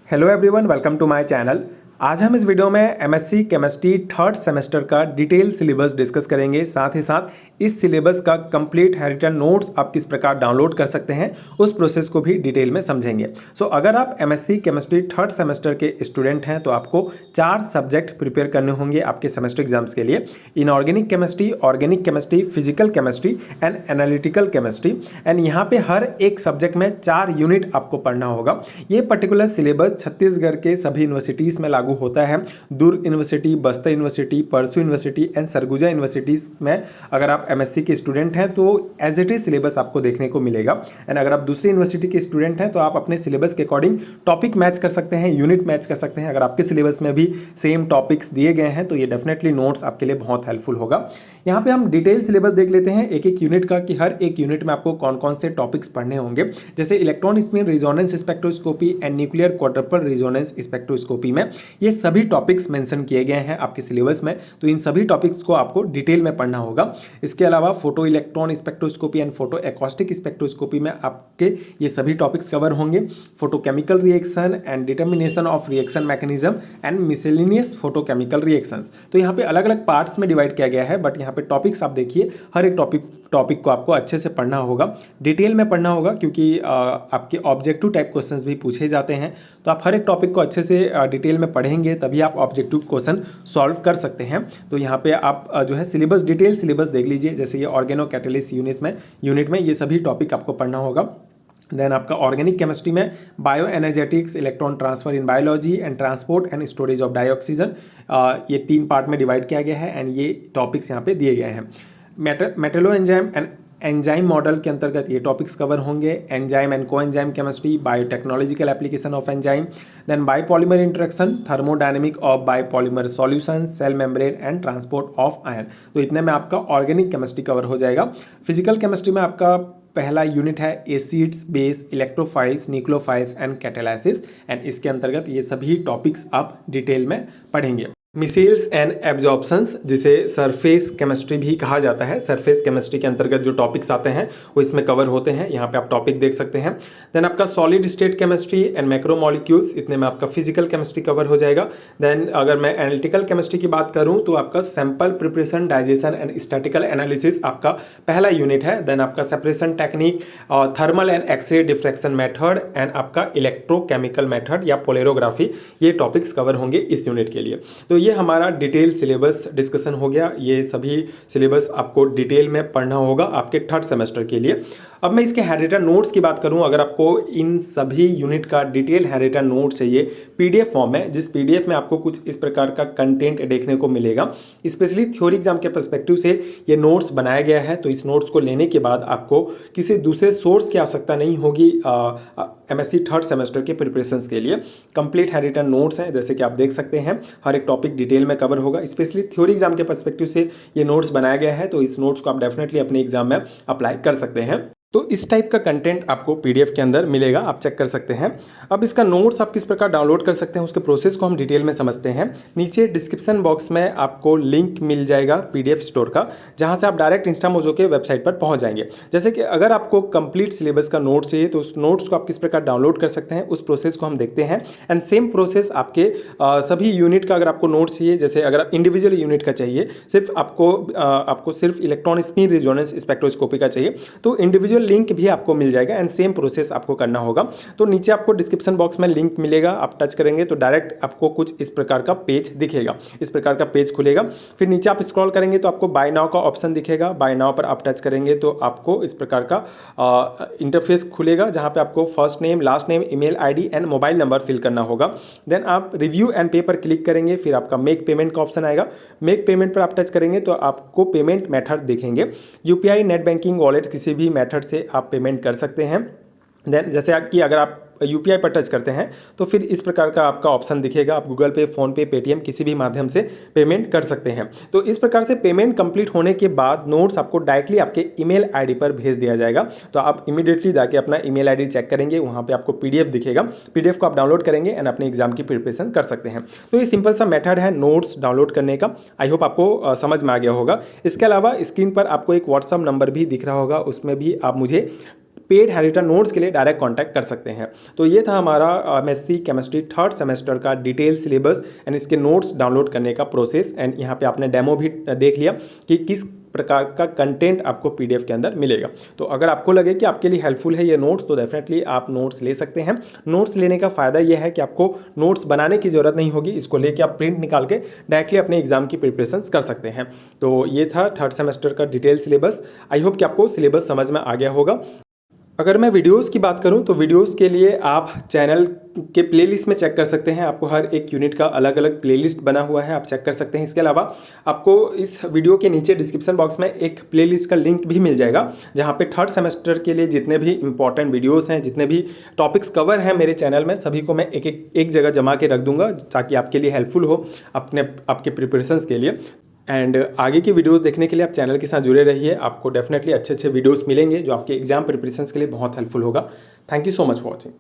Hello everyone, welcome to my channel. आज हम इस वीडियो में एमएससी केमिस्ट्री थर्ड सेमेस्टर का डिटेल सिलेबस डिस्कस करेंगे। साथ ही साथ इस सिलेबस का कंप्लीट हैंडरिटन नोट्स आप किस प्रकार डाउनलोड कर सकते हैं उस प्रोसेस को भी डिटेल में समझेंगे। अगर आप एमएससी केमिस्ट्री थर्ड सेमेस्टर के स्टूडेंट हैं तो आपको 4 सब्जेक्ट प्रिपेयर करने होंगे आपके सेमेस्टर एग्जाम्स के लिए। Inorganic chemistry, organic chemistry, physical chemistry and analytical chemistry. And यहाँ पे हर एक सब्जेक्ट में 4 यूनिट आपको पढ़ना होगा। ये पर्टिकुलर सिलेबस छत्तीसगढ़ के सभी यूनिवर्सिटीज़ में लागू होता है। दुर्ग यूनिवर्सिटी, बस्तर यूनिवर्सिटी, परसू यूनिवर्सिटी एंड सरगुजा यूनिवर्सिटीज़ में अगर आप एमएससी के स्टूडेंट हैं तो एज इट इज सिलेबस आपको देखने को मिलेगा। एंड अगर आप दूसरी यूनिवर्सिटी के स्टूडेंट हैं तो आप अपने सिलेबस के अकॉर्डिंग टॉपिक मैच कर सकते हैं, यूनिट मैच कर सकते हैं। अगर आपके सिलेबस में भी सेम टॉपिक्स दिए गए हैं तो ये डेफिनेटली नोट्स आपके लिए बहुत हेल्पफुल होगा। यहाँ पे हम डिटेल सिलेबस देख लेते हैं एक एक यूनिट का कि हर एक यूनिट में आपको कौन कौन से टॉपिक्स पढ़ने होंगे। जैसे electron spin resonance spectroscopy and nuclear quadruple resonance spectroscopy में ये सभी टॉपिक्स मेंशन किए गए हैं आपके सिलेबस में, तो इन सभी टॉपिक्स को आपको डिटेल में पढ़ना होगा। इसके अलावा photo electron spectroscopy and photo acoustic spectroscopy में आपके ये सभी टॉपिक्स कवर होंगे। Photochemical reaction and determination of reaction mechanism and miscellaneous photochemical reactions. तो यहाँ पे अलग अलग पार्ट्स में डिवाइड किया गया है, बट यहाँ पे टॉपिक्स आप देखिए, हर एक टॉपिक को आपको अच्छे से पढ़ना होगा, डिटेल में पढ़ना होगा, क्योंकि आपके ऑब्जेक्टिव टाइप क्वेश्चंस भी पूछे जाते हैं। तो आप हर एक टॉपिक को अच्छे से डिटेल में पढ़ेंगे तभी आप ऑब्जेक्टिव क्वेश्चन सॉल्व कर सकते हैं। तो यहाँ पे आप जो है सिलेबस, डिटेल सिलेबस देख लीजिए। जैसे ये ऑर्गेनो कैटलिस्ट यूनिट में ये सभी टॉपिक आपको पढ़ना होगा। देन आपका ऑर्गेनिक केमिस्ट्री में bio energetics, electron transfer in biology and transport and storage of dioxygen, ये 3 पार्ट में डिवाइड किया गया है एंड ये टॉपिक्स यहाँ पे दिए गए हैं। Metallo enzyme and enzyme model के अंतर्गत ये टॉपिक्स कवर होंगे। Enzyme and coenzyme chemistry, biotechnological application of enzyme, then biopolymer interaction, thermodynamic of biopolymer solution, cell membrane and transport of ion. तो इतने में आपका ऑर्गेनिक केमिस्ट्री कवर हो जाएगा। फिजिकल केमिस्ट्री में आपका पहला यूनिट है acids, base, electrophiles, nucleophiles and catalysis and इसके अंतर्गत ये सभी टॉपिक्स आप डिटेल में पढ़ेंगे। मिसेल्स एंड एब्जॉर्प्शंस, जिसे सरफेस केमिस्ट्री भी कहा जाता है, सरफेस केमिस्ट्री के अंतर्गत जो टॉपिक्स आते हैं वो इसमें कवर होते हैं। यहाँ पे आप टॉपिक देख सकते हैं। देन आपका solid state chemistry and macromolecules, इतने में आपका फिजिकल केमिस्ट्री कवर हो जाएगा। देन अगर मैं एनालिटिकल केमिस्ट्री की बात करूँ तो आपका sample preparation, digestion and statical analysis आपका पहला यूनिट है। देन आपका separation technique, thermal and X-ray diffraction method and आपका इलेक्ट्रोकेमिकल मेथड या पोलेरोग्राफी, ये टॉपिक्स कवर होंगे इस यूनिट के लिए। तो ये हमारा डिटेल सिलेबस डिस्कशन हो गया। ये सभी सिलेबस आपको डिटेल में पढ़ना होगा आपके थर्ड सेमेस्टर के लिए। अब मैं इसके हैंडरिटन नोट्स की बात करूं, अगर आपको इन सभी यूनिट का डिटेल हैंडरिटन नोट चाहिए पीडीएफ फॉर्म में, जिस पीडीएफ में आपको कुछ इस प्रकार का कंटेंट देखने को मिलेगा, स्पेशली थ्योरी एग्जाम के पर्सपेक्टिव से ये नोट्स बनाया गया है। तो इस नोट्स को लेने के बाद आपको किसी दूसरे सोर्स की आवश्यकता नहीं होगी एमएससी थर्ड सेमेस्टर के प्रिपरेशंस के लिए। कंप्लीट हैंडरिटन नोट्स हैं, जैसे कि आप देख सकते हैं, हर एक टॉपिक डिटेल में कवर होगा। स्पेशली थ्योरी एग्जाम के पर्सपेक्टिव से ये नोट्स बनाया गया है, तो इस नोट्स को आप डेफिनेटली अपने एग्जाम में अप्लाई कर सकते हैं। तो इस टाइप का कंटेंट आपको पीडीएफ के अंदर मिलेगा, आप चेक कर सकते हैं। अब इसका नोट्स आप किस प्रकार डाउनलोड कर सकते हैं उसके प्रोसेस को हम डिटेल में समझते हैं। नीचे डिस्क्रिप्शन बॉक्स में आपको लिंक मिल जाएगा पीडीएफ स्टोर का, जहां से आप डायरेक्ट इंस्टामोजो के वेबसाइट पर पहुंच जाएंगे। जैसे कि अगर आपको कंप्लीट सिलेबस का नोट चाहिए तो उस नोट्स को आप किस प्रकार डाउनलोड कर सकते हैं उस प्रोसेस को हम देखते हैं। एंड सेम प्रोसेस आपके सभी यूनिट का अगर आपको नोट चाहिए, जैसे अगर आप इंडिविजुअल यूनिट का चाहिए, सिर्फ आपको सिर्फ इलेक्ट्रॉन स्पिन रेजोनेंस स्पेक्ट्रोस्कोपी का चाहिए तो इंडिविजुअल लिंक भी आपको मिल जाएगा एंड सेम प्रोसेस आपको करना होगा। तो नीचे आपको डिस्क्रिप्शन बॉक्स में लिंक मिलेगा, आप टच करेंगे तो डायरेक्ट आपको कुछ इस प्रकार का पेज दिखेगा, इस प्रकार का पेज खुलेगा। फिर नीचे आप स्क्रॉल करेंगे तो आपको बाय नाउ का ऑप्शन दिखेगा, बाय नाउ पर आप टच करेंगे तो आपको इस प्रकार का इंटरफेस खुलेगा, जहां पे आपको first name, last name, email ID and mobile number fill करना होगा। देन आप रिव्यू एंड पे पर क्लिक करेंगे, फिर आपका मेक पेमेंट का ऑप्शन आएगा। मेक पेमेंट पर आप टच करेंगे तो आपको पेमेंट मेथड दिखेंगे, यूपीआई, नेट बैंकिंग, वॉलेट, किसी भी मेथड से आप पेमेंट कर सकते हैं। देन जैसे कि अगर आप यूपीआई पर टच करते हैं तो फिर इस प्रकार का आपका ऑप्शन दिखेगा, आप गूगल पे, फोन पे, पेटीएम किसी भी माध्यम से पेमेंट कर सकते हैं। तो इस प्रकार से पेमेंट कंप्लीट होने के बाद नोट्स आपको डायरेक्टली आपके ईमेल आईडी पर भेज दिया जाएगा। तो आप इमीडिएटली जाके अपना ईमेल आईडी चेक करेंगे, वहाँ पे आपको पीडीएफ दिखेगा, पीडीएफ को आप डाउनलोड करेंगे एंड अपने एग्जाम की प्रिपरेशन कर सकते हैं। तो ये सिंपल सा मेथड है नोट्स डाउनलोड करने का। आई होप आपको समझ में आ गया होगा। इसके अलावा स्क्रीन पर आपको एक व्हाट्सअप नंबर भी दिख रहा होगा, उसमें भी आप मुझे पेड हैंडरिटन नोट्स के लिए डायरेक्ट कॉन्टैक्ट कर सकते हैं। तो ये था हमारा एमएससी केमिस्ट्री थर्ड सेमेस्टर का डिटेल सिलेबस एंड इसके नोट्स डाउनलोड करने का प्रोसेस। एंड यहाँ पे आपने डेमो भी देख लिया कि किस प्रकार का कंटेंट आपको पीडीएफ के अंदर मिलेगा। तो अगर आपको लगे कि आपके लिए हेल्पफुल है ये नोट्स, तो डेफिनेटली आप नोट्स ले सकते हैं। नोट्स लेने का फ़ायदा ये है कि आपको नोट्स बनाने की ज़रूरत नहीं होगी, इसको लेके आप प्रिंट निकाल के डायरेक्टली अपने एग्जाम की प्रिपरेशंस कर सकते हैं। तो ये था थर्ड सेमेस्टर का डिटेल सिलेबस। आई होप कि आपको सिलेबस समझ में आ गया होगा। अगर मैं वीडियोस की बात करूं तो वीडियोस के लिए आप चैनल के प्लेलिस्ट में चेक कर सकते हैं। आपको हर एक यूनिट का अलग अलग प्लेलिस्ट बना हुआ है, आप चेक कर सकते हैं। इसके अलावा आपको इस वीडियो के नीचे डिस्क्रिप्शन बॉक्स में एक प्लेलिस्ट का लिंक भी मिल जाएगा, जहां पे थर्ड सेमेस्टर के लिए जितने भी इंपॉर्टेंट वीडियोस हैं, जितने भी टॉपिक्स कवर हैं मेरे चैनल में, सभी को मैं एक जगह जमा के रख दूंगा ताकि आपके लिए हेल्पफुल हो आपके प्रिपरेशंस के लिए। एंड आगे की वीडियोस देखने के लिए आप चैनल के साथ जुड़े रहिए। आपको डेफिनेटली अच्छे अच्छे वीडियोस मिलेंगे जो आपके एग्जाम प्रिपरेशंस के लिए बहुत हेल्पफुल होगा। Thank you so much for watching.